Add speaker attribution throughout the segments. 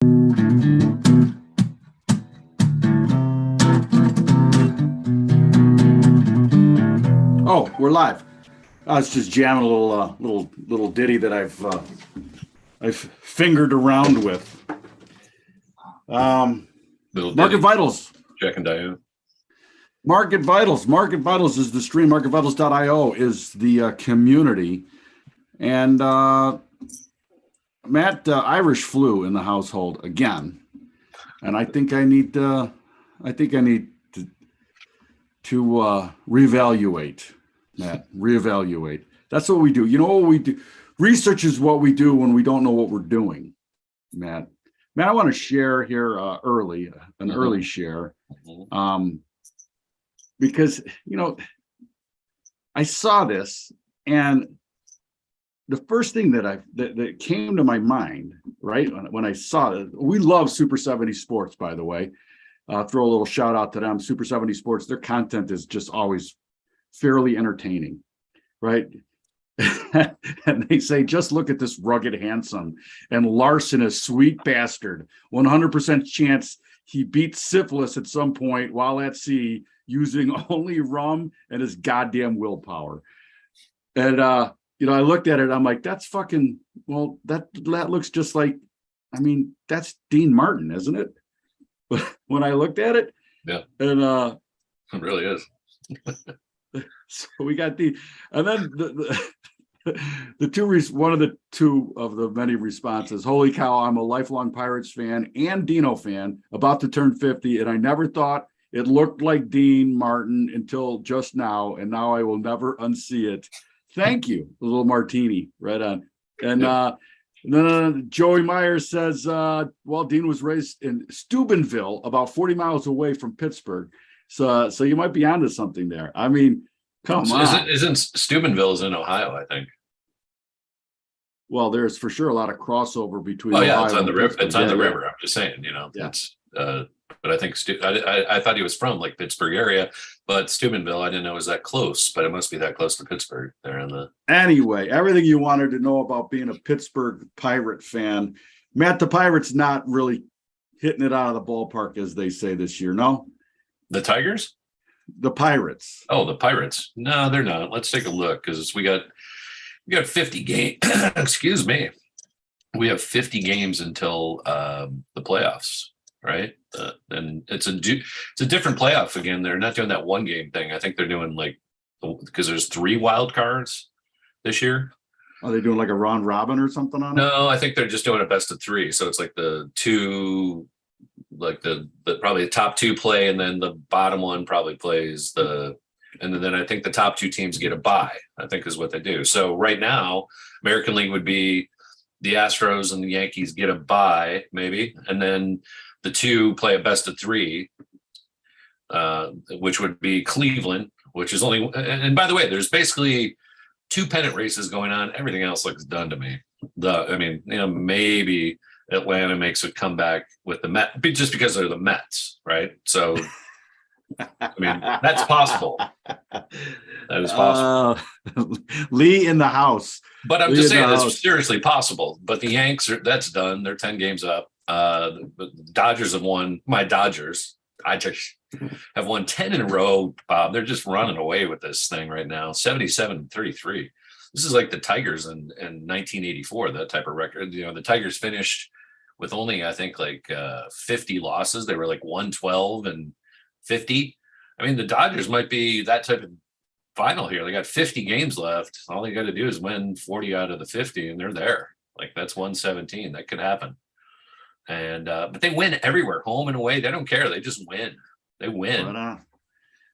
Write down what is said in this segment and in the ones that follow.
Speaker 1: Oh, we're live. I was just jamming a little ditty that I've fingered around with. Market Vitals.
Speaker 2: Jack and Diane.
Speaker 1: Market Vitals. Market Vitals is the stream. MarketVitals.io is the community. And Matt, Irish flu in the household again. And I think I need to reevaluate, Matt. Reevaluate. That's what we do. You know what we do? Research is what we do when we don't know what we're doing, Matt. Matt, I want to share here early share, because I saw this, and the first thing that came to my mind, right, when I saw it, we love Super 70 Sports, by the way. Throw a little shout out to them, Super 70 Sports. Their content is just always fairly entertaining, right? And they say, just look at this rugged handsome, and Larson, a sweet bastard. 100% chance he beats syphilis at some point while at sea using only rum and his goddamn willpower. And I looked at it, I'm like, that's fucking, well, that looks just like, I mean, that's Dean Martin, isn't it? When I looked at it,
Speaker 2: yeah,
Speaker 1: and
Speaker 2: it really is.
Speaker 1: So we got and then one of the two of the many responses. Holy cow! I'm a lifelong Pirates fan and Dino fan, about to turn 50, and I never thought it looked like Dean Martin until just now, and now I will never unsee it. Thank you, a little martini, right on, and.
Speaker 2: Yeah.
Speaker 1: Then Joey Myers says, well, Dean was raised in Steubenville, about 40 miles away from Pittsburgh. So you might be onto something there. I mean, come on.
Speaker 2: Isn't Steubenville is in Ohio, I think.
Speaker 1: Well, there's for sure a lot of crossover between.
Speaker 2: Oh, yeah,
Speaker 1: Ohio
Speaker 2: it's on the river. It's on the
Speaker 1: yeah.
Speaker 2: river. I'm just saying,
Speaker 1: Yeah.
Speaker 2: It's but I think I thought he was from like Pittsburgh area, but Steubenville, I didn't know it was that close, but it must be that close to Pittsburgh. There in the
Speaker 1: Anyway, everything you wanted to know about being a Pittsburgh Pirate fan, Matt. The Pirates not really hitting it out of the ballpark, as they say this year. No,
Speaker 2: the Tigers,
Speaker 1: the Pirates.
Speaker 2: Oh, the Pirates. No, they're not. Let's take a look because we got 50 games. Excuse me. We have 50 games until the playoffs. Right. And it's a different playoff again. They're not doing that one game thing. I think they're doing because there's 3 wild cards this year.
Speaker 1: Are they doing like a round robin or something on it?
Speaker 2: No, I think they're just doing a best of 3. So it's like the two, like the probably the top 2 play, and then the bottom one probably plays and then I think the top 2 teams get a bye, I think is what they do. So right now, American League would be the Astros and the Yankees get a bye maybe. And then the 2 play a best of 3, which would be Cleveland, which is only, and by the way, there's basically 2 pennant races going on. Everything else looks done to me. Maybe Atlanta makes a comeback with the Mets, just because they're the Mets, right? So, I mean, that's possible. That is possible.
Speaker 1: Lee in the house.
Speaker 2: But I'm just saying it's seriously possible. But the Yanks, that's done. They're 10 games up. The Dodgers have won. My Dodgers, I just have won 10 in a row, Bob. They're just running away with this thing right now. 77-33. This is like the Tigers in 1984, that type of record. The Tigers finished with only, I think, 50 losses. They were like 112 and 50. I mean, the Dodgers might be that type of final here. They got 50 games left. All they got to do is win 40 out of the 50, and they're there. Like, that's 117. That could happen. And but they win everywhere, home and away. They don't care. They just win. They win.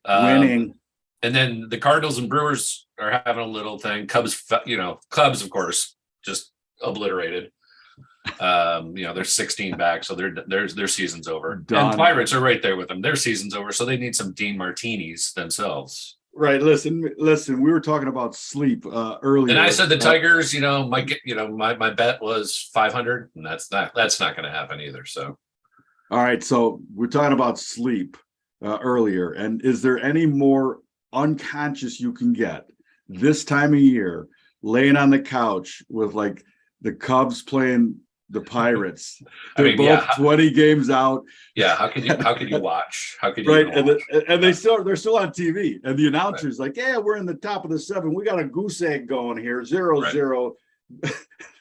Speaker 1: Winning.
Speaker 2: And then the Cardinals and Brewers are having a little thing. Cubs, of course, just obliterated. They're 16 back, so their season's over. Done. And Pirates are right there with them. Their season's over, so they need some Dean Martinis themselves.
Speaker 1: Right. Listen. We were talking about sleep earlier,
Speaker 2: and I said the Tigers. My bet was 500, and that's not going to happen either. So,
Speaker 1: all right. So we're talking about sleep earlier, and is there any more unconscious you can get this time of year, laying on the couch with like the Cubs playing the Pirates.
Speaker 2: I
Speaker 1: They're
Speaker 2: mean,
Speaker 1: both
Speaker 2: yeah,
Speaker 1: 20 games out.
Speaker 2: yeah. How could you watch? How could you
Speaker 1: Right.
Speaker 2: even watch?
Speaker 1: And they're still on TV. And the announcer's like, yeah, we're in the top of the 7. We got a goose egg going here, 0-0.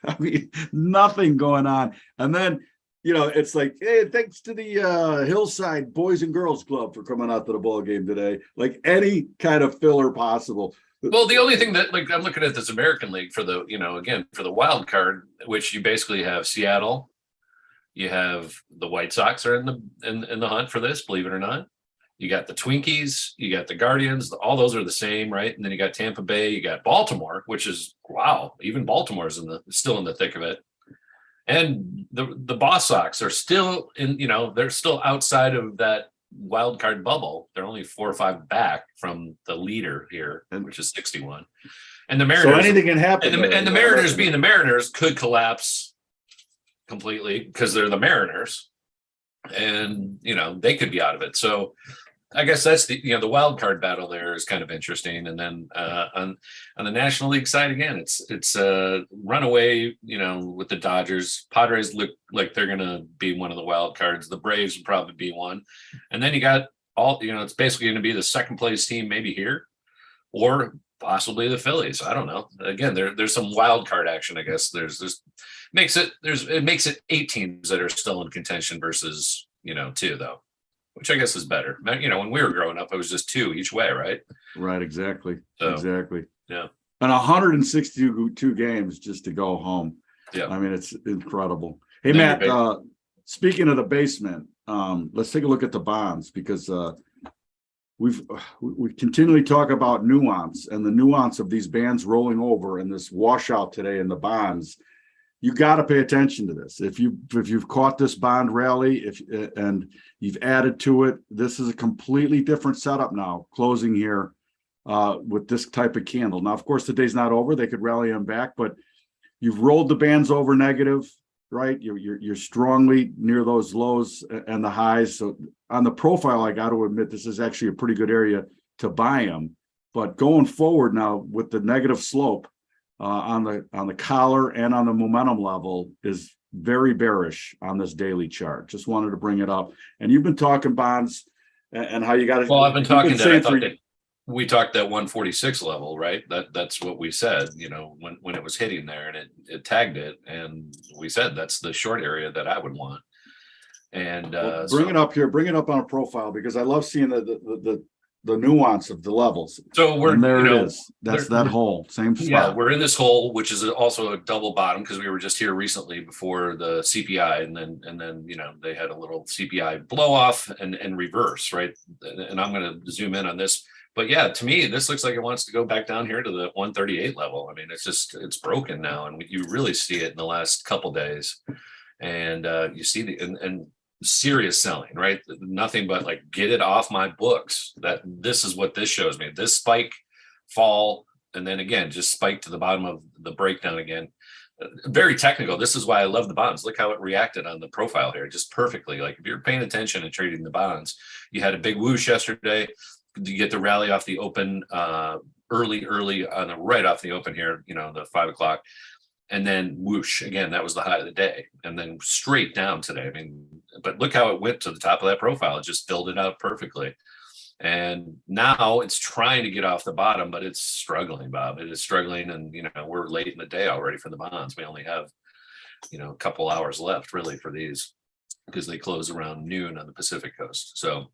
Speaker 1: I mean, nothing going on. And then, it's like, hey, thanks to the Hillside Boys and Girls Club for coming out to the ball game today. Like any kind of filler possible.
Speaker 2: Well, the only thing that, like, I'm looking at this American League for the, again, for the wild card, which you basically have Seattle, you have the White Sox are in the hunt for this, believe it or not. You got the Twinkies, you got the Guardians, all those are the same, right? And then you got Tampa Bay, you got Baltimore, which is wow, even Baltimore's still in the thick of it. And the Boss Sox are still they're still outside of that wild card bubble. They're only 4 or 5 back from the leader here, which is 61. And the Mariners,
Speaker 1: so anything can happen.
Speaker 2: And the Mariners, being the Mariners, could collapse completely because they're the Mariners, and they could be out of it. So I guess that's the wild card battle there is kind of interesting. And then on the National League side again, it's runaway, with the Dodgers. Padres look like they're gonna be one of the wild cards. The Braves would probably be one. And then you got it's basically gonna be the second place team maybe here, or possibly the Phillies. I don't know. Again, there's some wild card action, I guess. It makes it 8 teams that are still in contention versus 2 though. Which I guess is better. When we were growing up, it was just 2 each way, right?
Speaker 1: Right, exactly.
Speaker 2: So,
Speaker 1: exactly.
Speaker 2: Yeah.
Speaker 1: And 162 games just to go home.
Speaker 2: Yeah.
Speaker 1: I mean, it's incredible. Hey, Matt, speaking of the basement, let's take a look at the bonds because we continually talk about nuance and the nuance of these bands rolling over and this washout today in the bonds. You got to pay attention to this. If you've caught this bond rally, and you've added to it, this is a completely different setup now. Closing here with this type of candle. Now, of course, the day's not over. They could rally them back, but you've rolled the bands over negative, right? You're strongly near those lows and the highs. So on the profile, I got to admit, this is actually a pretty good area to buy them. But going forward now with the negative slope. On the collar and on the momentum level is very bearish on this daily chart. Just wanted to bring it up. And you've been talking bonds and how you got to.
Speaker 2: Well, I've been talking that. I thought that we talked that 146 level, right? That's what we said. When it was hitting there and it tagged it, and we said that's the short area that I would want. And
Speaker 1: bring it up here. Bring it up on a profile because I love seeing the nuance of the levels.
Speaker 2: So
Speaker 1: it is. That's that hole. Same spot.
Speaker 2: Yeah, we're in this hole, which is also a double bottom because we were just here recently before the CPI, and then they had a little CPI blow off and reverse, right? And I'm going to zoom in on this, but yeah, to me, this looks like it wants to go back down here to the 138 level. I mean, it's broken now, and you really see it in the last couple days, and you see and serious selling, right? Nothing but like, get it off my books. That this is what this shows me. This spike, fall, and then again, just spike to the bottom of the breakdown again. Very technical. This is why I love the bonds. Look how it reacted on the profile here, just perfectly. Like if you're paying attention and trading the bonds, you had a big whoosh yesterday. You get the rally off the open early on the right off the open here, the 5 o'clock. And then whoosh again, that was the high of the day, and then straight down today. I mean, but look how it went to the top of that profile. It just filled it out perfectly. And now it's trying to get off the bottom, but it's struggling, Bob. It is struggling. And, we're late in the day already for the bonds. We only have, a couple hours left really for these because they close around noon on the Pacific coast. So,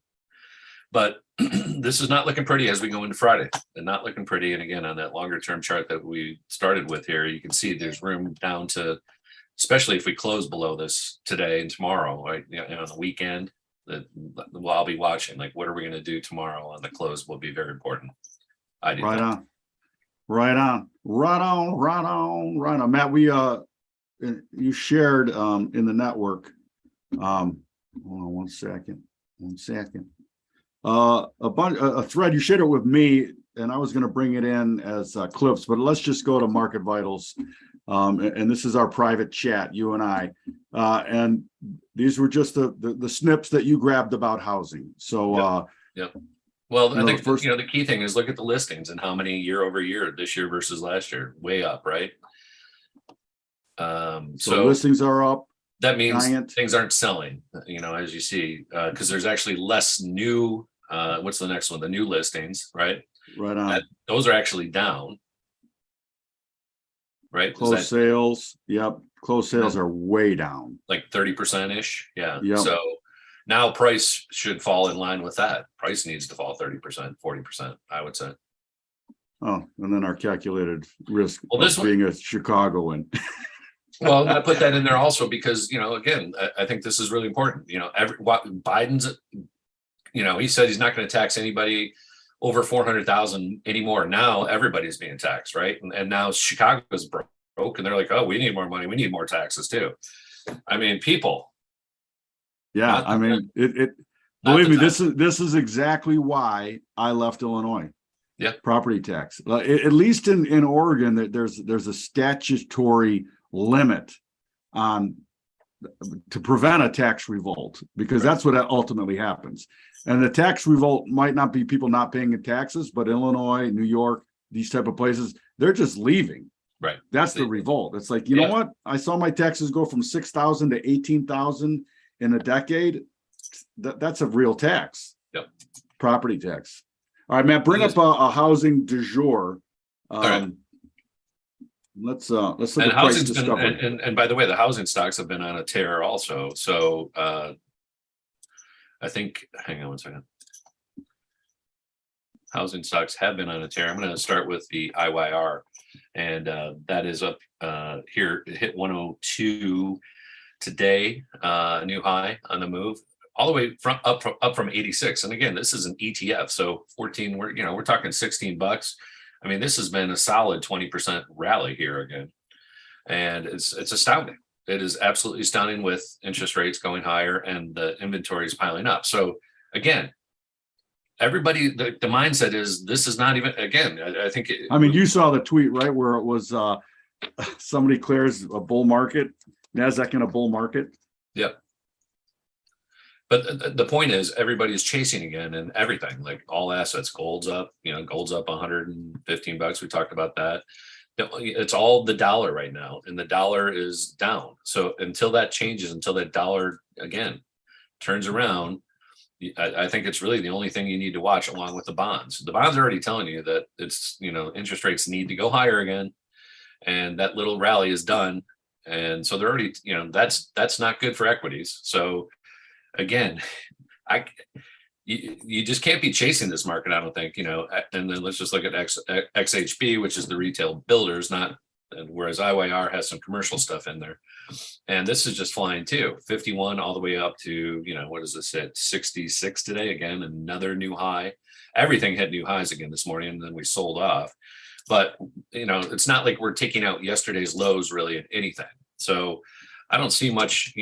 Speaker 2: but this is not looking pretty as we go into Friday. And not looking pretty. And again, on that longer term chart that we started with here, you can see there's room down to, especially if we close below this today and tomorrow, right? On the weekend, that I'll be watching. Like, what are we going to do tomorrow on the close will be very important. I do.
Speaker 1: Right on. Matt, you shared in the network. Hold on one second. A thread, you shared it with me, and I was going to bring it in as clips, but let's just go to Market Vitals. And this is our private chat, you and I. And these were just the snips that you grabbed about housing. So,
Speaker 2: Yep. Well, I think the key thing is look at the listings and how many year over year this year versus last year, way up, right?
Speaker 1: So listings are up.
Speaker 2: That means
Speaker 1: giant.
Speaker 2: things aren't selling, as you see, because there's actually less new. What's the next one? The new listings, right?
Speaker 1: Right on.
Speaker 2: Those are actually down, right?
Speaker 1: Closed sales. Yep. Closed sales are way down.
Speaker 2: Like 30% ish. Yeah.
Speaker 1: Yep.
Speaker 2: So now price should fall in line with that. Price needs to fall 30%, 40%, I would say.
Speaker 1: Oh, and then our calculated risk
Speaker 2: Well,
Speaker 1: of being a Chicagoan.
Speaker 2: Well, I put that in there also because, again, I think this is really important. Biden's, he said he's not going to tax anybody over 400,000 anymore. Now everybody's being taxed, right? And now Chicago's broke, and they're like, oh, we need more money. We need more taxes too. I mean, people.
Speaker 1: Yeah, I mean, believe me, this is exactly why I left Illinois.
Speaker 2: Yeah,
Speaker 1: property tax. At least in Oregon, there's a statutory limit on to prevent a tax revolt, because that's what ultimately happens. And the tax revolt might not be people not paying taxes, but Illinois, New York, these type of places, they're just leaving.
Speaker 2: Right.
Speaker 1: That's the revolt. It's like, you know what? I saw my taxes go from 6,000 to 18,000 in a decade. That's a real tax.
Speaker 2: Yep.
Speaker 1: Property tax. All right, Matt, bring up a housing du jour.
Speaker 2: All right.
Speaker 1: Let's look at price discovery.
Speaker 2: And by the way, the housing stocks have been on a tear also. So I think, hang on one second. Housing stocks have been on a tear. I'm going to start with the IYR, and that is up here. It hit 102 today, new high on the move, all the way up from 86. And again, this is an ETF, so 14. We're talking $16. I mean, this has been a solid 20% rally here again, and it's astounding. It is absolutely stunning with interest rates going higher and the inventory is piling up. So again, everybody, the mindset is this is not even, again, I think.
Speaker 1: You saw the tweet, right, where it was somebody declares a bull market, NASDAQ in a bull market.
Speaker 2: Yep. But the point is everybody's chasing again, and everything, like all assets, gold's up, gold's up $115. We talked about that. It's all the dollar right now, and the dollar is down. So until that changes, until that dollar again turns around, I think it's really the only thing you need to watch, along with the bonds. The bonds are already telling you that it's, interest rates need to go higher again, and that little rally is done. And so they're already, that's not good for equities. So again, you just can't be chasing this market, I don't think, and then let's just look at XHB, which is the retail builders, whereas IYR has some commercial stuff in there. And this is just flying too, 51 all the way up to, what is this at 66 today? Again, another new high. Everything hit new highs again this morning, and then we sold off. But, it's not like we're taking out yesterday's lows really in anything. So I don't see much,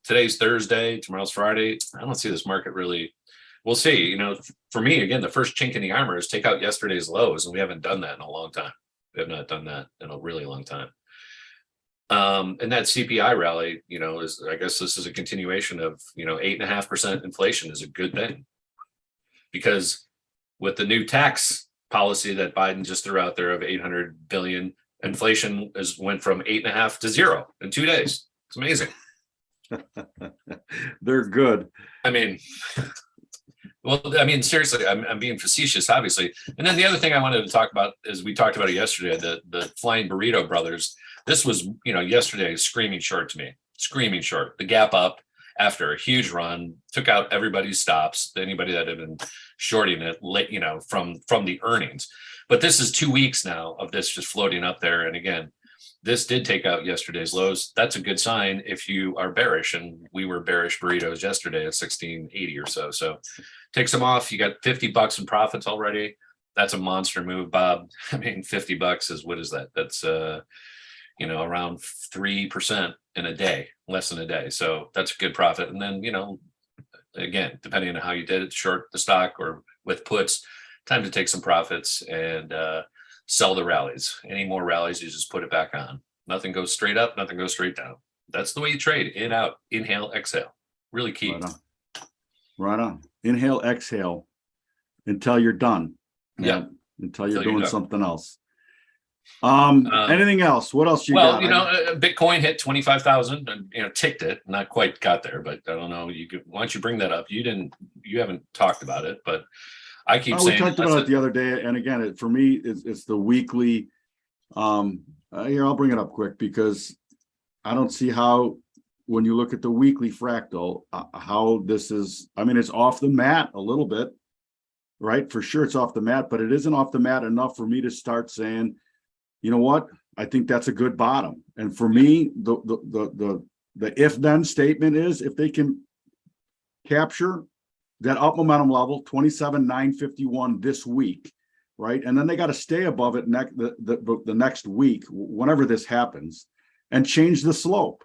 Speaker 2: today's Thursday, tomorrow's Friday. I don't see this market really. We'll see. For me, again, the first chink in the armor is take out yesterday's lows, and we haven't done that in a long time. We have not done that in a really long time. And that CPI rally, I guess this is a continuation of, 8.5% inflation is a good thing, because with the new tax policy that Biden just threw out there of 800 billion, inflation went from 8.5 to 0 in 2 days. It's amazing.
Speaker 1: They're good.
Speaker 2: Seriously, I'm being facetious, obviously. And then the other thing I wanted to talk about is, we talked about it yesterday, the Flying Burrito brothers. This was, yesterday, screaming short to me, screaming short. The gap up after a huge run, took out everybody's stops, anybody that had been shorting it late, from the earnings. But this is 2 weeks now of this just floating up there. And again, this did take out yesterday's lows. That's a good sign if you are bearish, and we were bearish burritos yesterday at 1680 or so. So takes them off. You got $50 in profits already. That's a monster move, Bob. $50 is, what is that? That's around 3% in a day, less than a day. So that's a good profit. And then, again, depending on how you did it, short the stock or with puts, time to take some profits and sell the rallies. Any more rallies, you just put it back on. Nothing goes straight up, nothing goes straight down. That's the way you trade. In, out, inhale, exhale. Really key.
Speaker 1: Right on. Inhale, exhale until you're done.
Speaker 2: Yeah.
Speaker 1: Until you're doing something else. Anything else? What else you
Speaker 2: Well,
Speaker 1: got?
Speaker 2: Bitcoin hit 25,000 and, ticked it, not quite got there, but I don't know. Why don't you bring that up? You haven't talked about it, but I keep
Speaker 1: We
Speaker 2: saying
Speaker 1: talked about it the other day. And again, for me, it's the weekly. Here, I'll bring it up quick because I don't see how, when you look at the weekly fractal, how this is, I mean, it's off the mat a little bit, right? For sure, it's off the mat, but it isn't off the mat enough for me to start saying, you know what? I think that's a good bottom. And for me, the if then statement is if they can capture that up momentum level, 27,951 this week, right? And then they got to stay above it the next week, whenever this happens, and change the slope.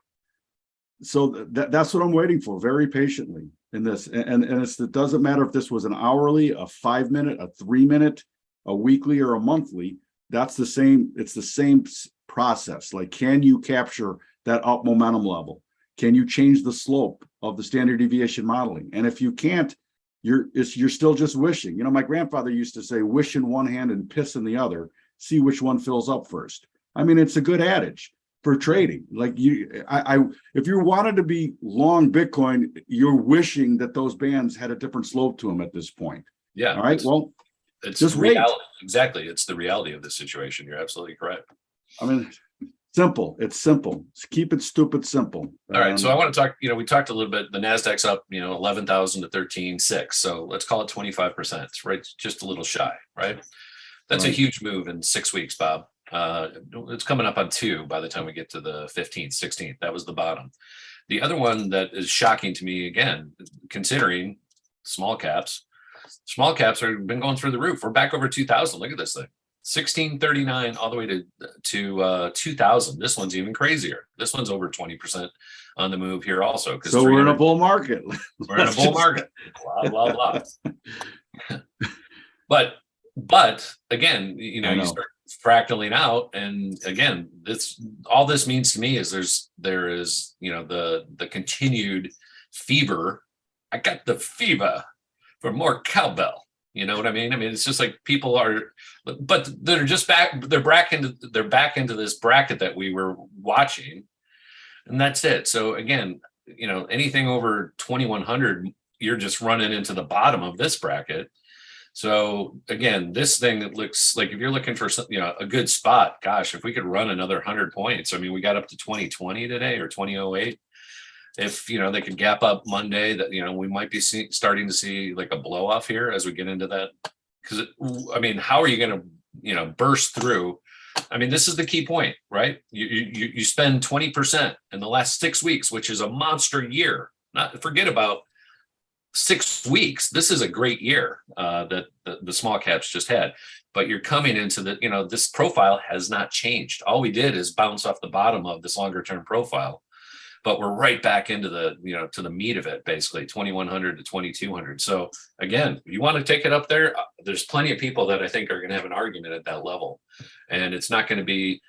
Speaker 1: So that's what I'm waiting for very patiently in this. And it doesn't matter if this was an hourly, a 5 minute, a 3 minute, a weekly, or a monthly. That's the same. It's the same process. Like, can you capture that up momentum level? Can you change the slope of the standard deviation modeling? And if you can't, you're still just wishing. My grandfather used to say, wish in one hand and piss in the other, see which one fills up first. I mean, it's a good adage for trading. Like if you wanted to be long Bitcoin, you're wishing that those bands had a different slope to them at this point.
Speaker 2: Yeah.
Speaker 1: All right. Well,
Speaker 2: it's
Speaker 1: just
Speaker 2: reality.
Speaker 1: wait.
Speaker 2: Exactly. It's the reality of the situation. You're absolutely correct.
Speaker 1: I mean, simple. It's simple. Keep it stupid simple.
Speaker 2: All right. So I want to talk, we talked a little bit, the NASDAQ's up, 11,000 to 13,600. So let's call it 25%, right? Just a little shy, right? That's a huge move in 6 weeks, Bob. It's coming up on 2 by the time we get to the 15th, 16th. That was the bottom. The other one that is shocking to me, again, considering small caps have been going through the roof. We're back over 2,000. Look at this thing. 1639 all the way to 2,000. This one's even crazier. This one's over 20% on the move here also.
Speaker 1: So we're in a bull market.
Speaker 2: We're in a bull market. Blah, blah, blah. But again, you start fractaling out, and again, all this means to me is there is the continued fever. I got the fever for more cowbell. You know what I mean? I mean, it's just like people are, but they're just back. They're back into this bracket that we were watching, and that's it. So again, anything over 2,100, you're just running into the bottom of this bracket. So again, this thing that looks like, if you're looking for a good spot, gosh, if we could run another 100 points, I mean, we got up to 2020 today or 2008. If they could gap up Monday, that we might be starting to see like a blow off here as we get into that. Because I mean, how are you going to burst through? I mean, this is the key point, right? You spend 20% in the last 6 weeks, which is a monster year. Not forget about 6 weeks. This is a great year that the small caps just had. But you're coming into this profile has not changed. All we did is bounce off the bottom of this longer term profile. But we're right back into the, to the meat of it, basically 2,100 to 2,200. So again, you want to take it up there. There's plenty of people that I think are going to have an argument at that level, and it's not going to be.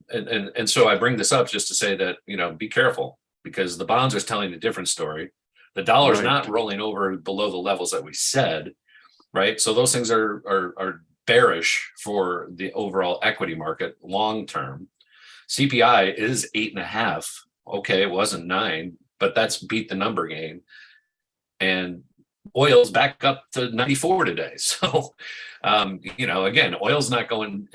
Speaker 2: And so I bring this up just to say that, be careful, because the bonds are telling a different story. The dollar's not rolling over below the levels that we said, right? So those things are bearish for the overall equity market long term. CPI is 8.5. Okay, it wasn't 9, but that's beat the number game. And oil's back up to 94 today. So, again, oil's not going,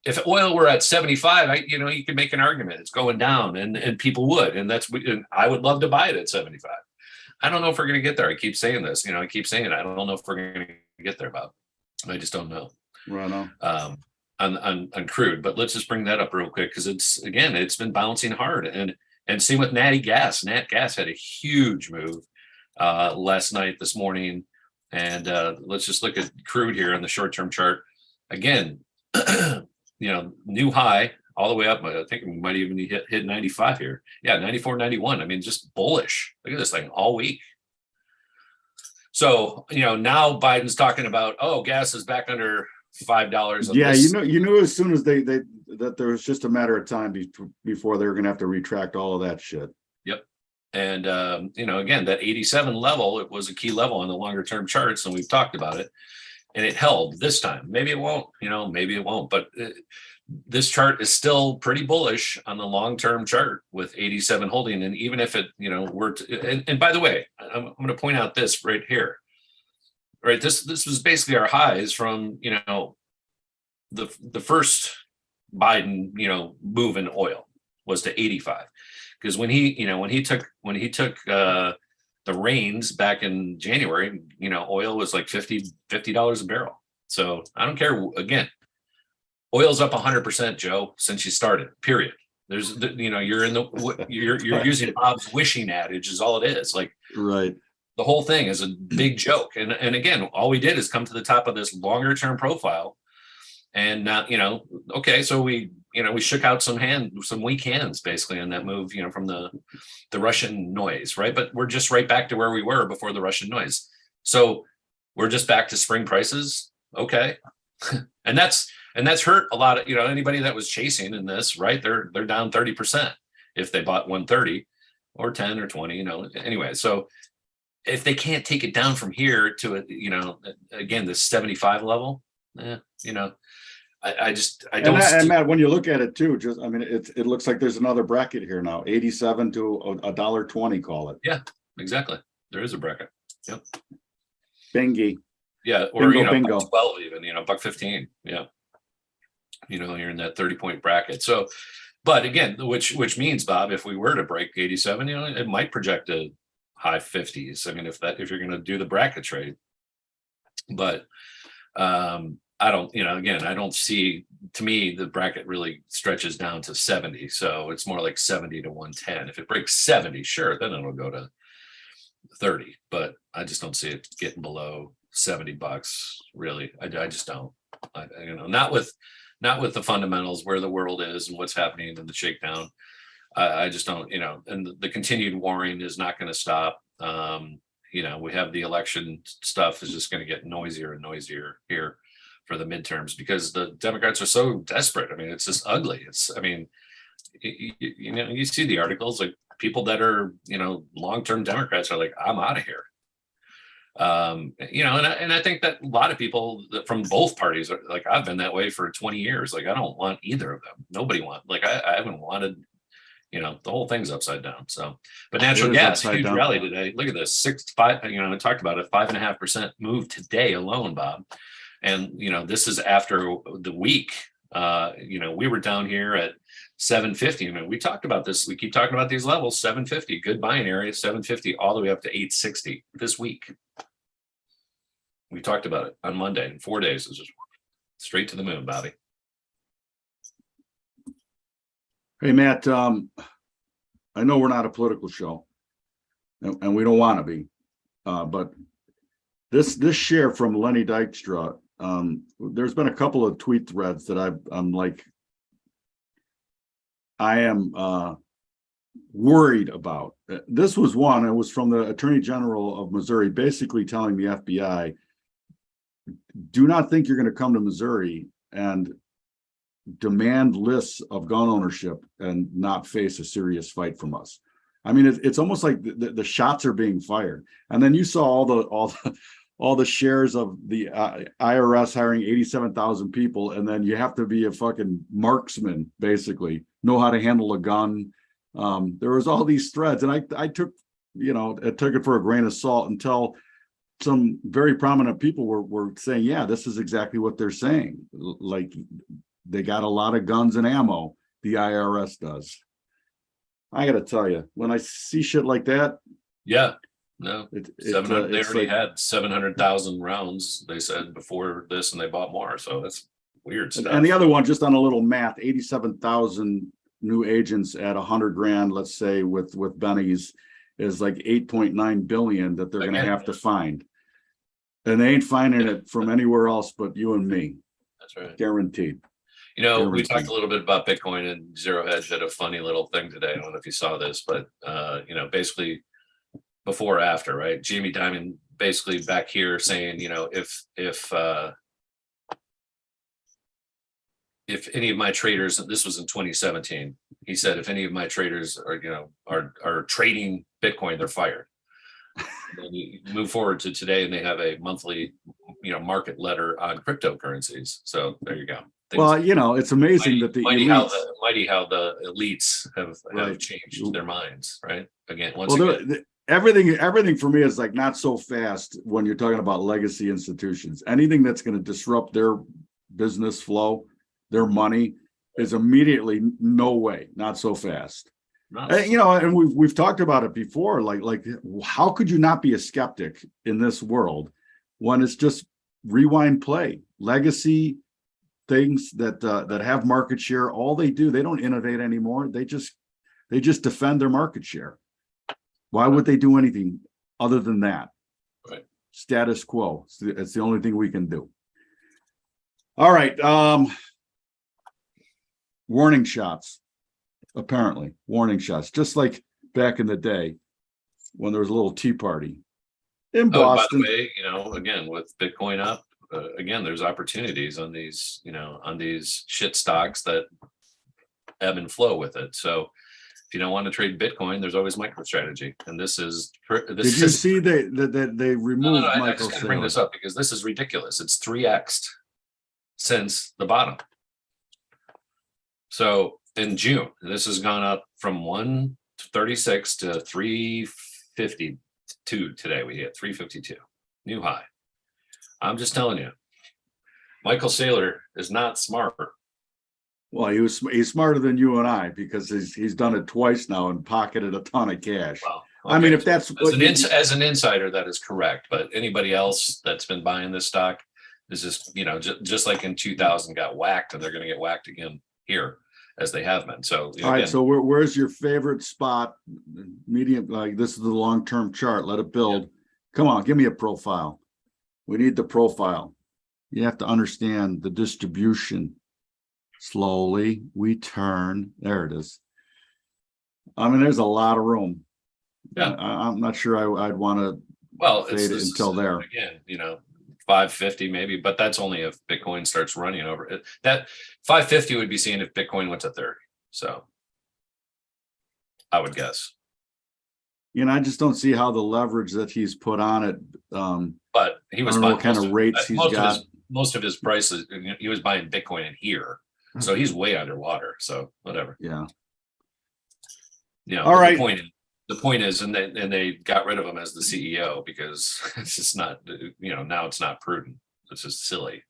Speaker 2: if oil were at 75, you could make an argument. It's going down, and people would, and I would love to buy it at 75. I don't know if we're going to get there. I keep saying this, I keep saying it. I don't know if we're going to get there, Bob. I just don't know.
Speaker 1: Right on.
Speaker 2: On crude, but let's just bring that up real quick, because it's been bouncing hard, and same with Nat Gas had a huge move last night, this morning, and let's just look at crude here on the short-term chart again. New high all the way up. I think we might even hit 95 here. Yeah, 94, 91. I mean, just bullish. Look at this thing all week. So now Biden's talking about, gas is back under $5.
Speaker 1: Yeah, you knew as soon as they that there was just a matter of time before they were going to have to retract all of that shit.
Speaker 2: Yep. And again, that 87 level, it was a key level on the longer term charts, and we've talked about it. and it held this time. Maybe it won't, maybe it won't, but this chart is still pretty bullish on the long-term chart with 87 holding. And even if it, were to, and by the way, I'm going to point out this right here, right? This was basically our highs from, the first Biden, move in oil was to 85. Because when he took the reins back in January, oil was like $50 a barrel. So I don't care. Again, oil's up 100%, Joe, since you started. Period. There's, you're using Bob's wishing adage is all it is. Like,
Speaker 1: right.
Speaker 2: The whole thing is a big joke. And again, all we did is come to the top of this longer term profile. And now, okay, so we shook out some weak hands basically in that move, from the Russian noise, right? But we're just right back to where we were before the Russian noise. So we're just back to spring prices. Okay. and that's hurt a lot of, anybody that was chasing in this, right? They're down 30% if they bought 130 or 10 or 20, anyway. So if they can't take it down from here to, again, the 75 level, I don't.
Speaker 1: And Matt, when you look at it too, it looks like there's another bracket here now, 87 to $1.20, call it.
Speaker 2: Yeah, exactly. There is a bracket. Yep.
Speaker 1: Bingy.
Speaker 2: Yeah, or
Speaker 1: bingo.
Speaker 2: $12 even, $1.15. Yeah. You're in that 30-point bracket. So, but again, which means, Bob, if we were to break 87, it might project a high 50s. I mean, if you're going to do the bracket trade, but I don't, again, I don't see, to me, the bracket really stretches down to 70. So it's more like 70 to 110. If it breaks 70, sure, then it'll go to 30, but I just don't see it getting below $70 really. I just don't, not with the fundamentals where the world is and what's happening in the shakedown. I just don't, and the continued warring is not going to stop. We have the election stuff is just going to get noisier and noisier here for the midterms because the Democrats are so desperate. I mean, it's just ugly. You see the articles, like people that are, long-term Democrats are like, I'm out of here. And I think that a lot of people from both parties are like, I've been that way for 20 years. Like, I don't want either of them. Nobody wants, like, I haven't wanted, the whole thing's upside down. So, but natural gas, huge rally today. Look at this, 6.5, I talked about a 5.5% move today alone, Bob. And, this is after the week, we were down here at 750. I mean, we talked about this. We keep talking about these levels, 750, good buying area, 750, all the way up to 860 this week. We talked about it on Monday. In 4 days, it's just straight to the moon, Bobby.
Speaker 1: Hey, Matt, I know we're not a political show and we don't want to be, but this share from Lenny Dykstra, there's been a couple of tweet threads that I am worried about. This was one, it was from the Attorney General of Missouri, basically telling the FBI, do not think you're going to come to Missouri and demand lists of gun ownership and not face a serious fight from us. I mean, it's almost like the shots are being fired. And then you saw all the shares of the IRS hiring 87,000 people, and then you have to be a fucking marksman, basically, know how to handle a gun. There was all these threads, and I took it for a grain of salt until some very prominent people were saying, yeah, this is exactly what they're saying. Like, they got a lot of guns and ammo, the IRS does. I got to tell you, when I see shit like that.
Speaker 2: Yeah, no, they already had 700,000 rounds, they said, before this, and they bought more. So that's weird stuff.
Speaker 1: And the other one, just on a little math, 87,000 new agents at 100 grand, let's say, with Benny's, is like 8.9 billion that they're going to have to find. And they ain't finding it from anywhere else but you and me.
Speaker 2: That's right.
Speaker 1: Guaranteed.
Speaker 2: We talked a little bit about Bitcoin, and Zero Hedge had a funny little thing today. I don't know if you saw this, but basically before or after, right? Jamie Dimon basically back here saying, if any of my traders, this was in 2017, he said, if any of my traders are trading Bitcoin, they're fired. Then you move forward to today, and they have a monthly, market letter on cryptocurrencies. So there you go.
Speaker 1: Well, it's amazing that the elites,
Speaker 2: Mighty how the elites have
Speaker 1: Right.
Speaker 2: changed their minds, right? Again,
Speaker 1: everything for me is like not so fast when you're talking about legacy institutions. Anything that's going to disrupt their business flow, their money, is immediately no way, not so fast. And we've talked about it before. Like how could you not be a skeptic in this world when it's just rewind play, legacy things that have market share? All they do, they don't innovate anymore. They just defend their market share. Why would they do anything other than that?
Speaker 2: Right.
Speaker 1: Status quo. It's the only thing we can do. All right. Warning shots. Apparently, warning shots, just like back in the day when there was a little tea party in Boston.
Speaker 2: By the way, again, with Bitcoin up, again, there's opportunities on these, on these shit stocks that ebb and flow with it. So if you don't want to trade Bitcoin, there's always MicroStrategy, and this is.
Speaker 1: Did you see that they removed MicroStrategy?
Speaker 2: I just got to bring this up because this is ridiculous. It's 3x'd since the bottom. So in June, this has gone up from 136 to 352 today. We hit 352, new high. I'm just telling you, Michael Saylor is not smart.
Speaker 1: Well, he's smarter than you and I, because he's done it twice now and pocketed a ton of cash.
Speaker 2: Well, okay.
Speaker 1: I mean, if that's
Speaker 2: as an insider, that is correct. But anybody else that's been buying this stock is just, just like in 2000 got whacked, and they're going to get whacked again here, as they have been. So
Speaker 1: all right, so where's your favorite spot? Medium, like this is the long-term chart. Let it build. Yeah. Come on, give me a profile. We need the profile. You have to understand the distribution. Slowly we turn. There it is. I mean, there's a lot of room.
Speaker 2: Yeah,
Speaker 1: I'm not sure I'd want to fade it until there.
Speaker 2: Again, 550 maybe, but that's only if Bitcoin starts running over it. That 550 would be seen if Bitcoin went to 30. So I would guess.
Speaker 1: I just don't see how the leverage that he's put on it.
Speaker 2: But he was
Speaker 1: buying what kind of rates he's got.
Speaker 2: Most of his prices, he was buying Bitcoin in here, so he's way underwater. So whatever.
Speaker 1: Yeah.
Speaker 2: All right. The point is, and they got rid of him as the CEO because it's just not, now it's not prudent. It's just silly.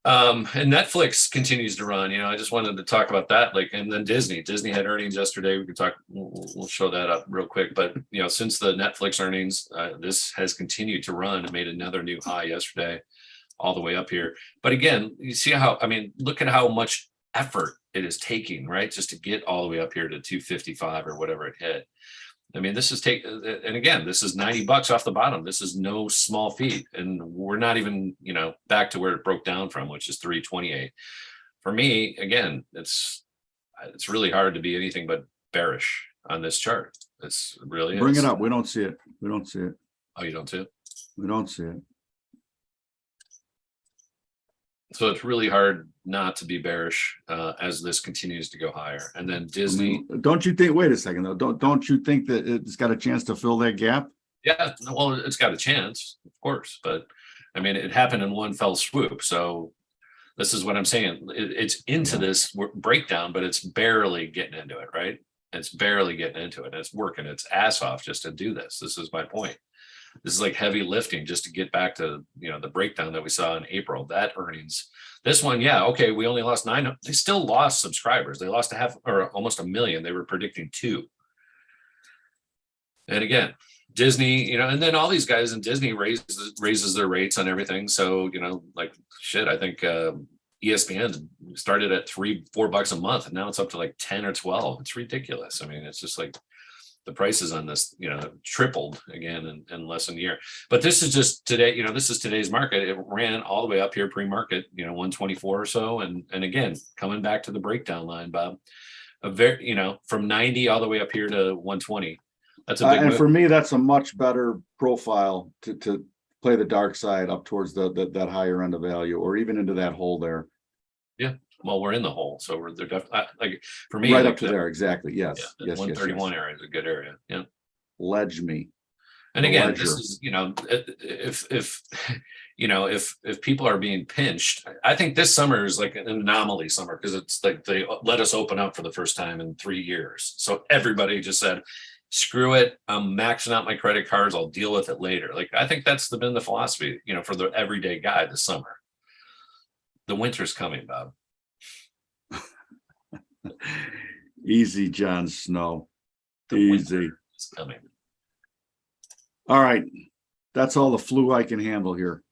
Speaker 2: And Netflix continues to run. I just wanted to talk about that. And then Disney had earnings yesterday. We can talk. We'll show that up real quick. But since the Netflix earnings, this has continued to run and made another new high yesterday, all the way up here. But again, you see look at how much effort it is taking, right, just to get all the way up here to 255 or whatever it hit. I mean, this is and again, this is $90 off the bottom. This is no small feat, and we're not even back to where it broke down from, which is 328. For me, again, it's really hard to be anything but bearish on this chart. It's really
Speaker 1: bring it up. We don't see it.
Speaker 2: Oh, you don't see it?
Speaker 1: We don't see it.
Speaker 2: So it's really hard not to be bearish as this continues to go higher. And then Disney.
Speaker 1: Don't you think? Wait a second though. Don't you think that it's got a chance to fill that gap?
Speaker 2: Yeah. Well, it's got a chance, of course, but I mean, it happened in one fell swoop. So this is what I'm saying. It's into this breakdown, but it's barely getting into it, right? It's barely getting into it. It's working its ass off just to do this. This is my point. This is like heavy lifting just to get back to, the breakdown that we saw in April, that earnings. This one, yeah, okay, we only lost 9. They still lost subscribers. They lost almost 1 million. They were predicting 2. And again, Disney, and then all these guys in Disney raises their rates on everything. So, I think ESPN started at $3-4 a month, and now it's up to like 10 or 12. It's ridiculous. I mean, it's just like the prices on this, tripled again in less than a year. But this is just today, this is today's market. It ran all the way up here pre-market, 124 or so. And again, coming back to the breakdown line, Bob, from 90 all the way up here to 120. That's a big
Speaker 1: and
Speaker 2: move.
Speaker 1: For me, that's a much better profile to play the dark side up towards that higher end of value, or even into that hole there.
Speaker 2: Yeah. Well, we're in the hole, so they're definitely for me
Speaker 1: right up to there. Exactly. Yes.
Speaker 2: Yeah, 131 area is a good area. Yeah.
Speaker 1: ledge me.
Speaker 2: And
Speaker 1: The
Speaker 2: again,
Speaker 1: ledger.
Speaker 2: this is, if if people are being pinched, I think this summer is like an anomaly summer because it's like they let us open up for the first time in 3 years. So everybody just said, screw it, I'm maxing out my credit cards, I'll deal with it later. Like, I think that's been the philosophy, for the everyday guy this summer. The winter's coming, Bob.
Speaker 1: Easy, Jon Snow.
Speaker 2: The
Speaker 1: Easy.
Speaker 2: winter is coming.
Speaker 1: All right. That's all the flu I can handle here.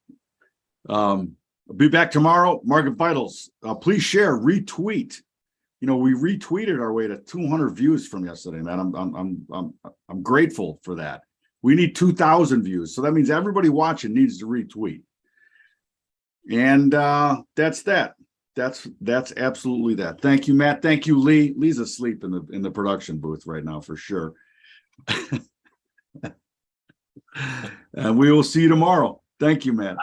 Speaker 1: I'll be back tomorrow. Market Vitals. Please share, retweet. We retweeted our way to 200 views from yesterday, man. I'm grateful for that. We need 2,000 views. So that means everybody watching needs to retweet. And that's that. That's absolutely that. Thank you, Matt. Thank you, Lee. Lee's asleep in the production booth right now for sure. And we will see you tomorrow. Thank you, Matt.
Speaker 2: Bye.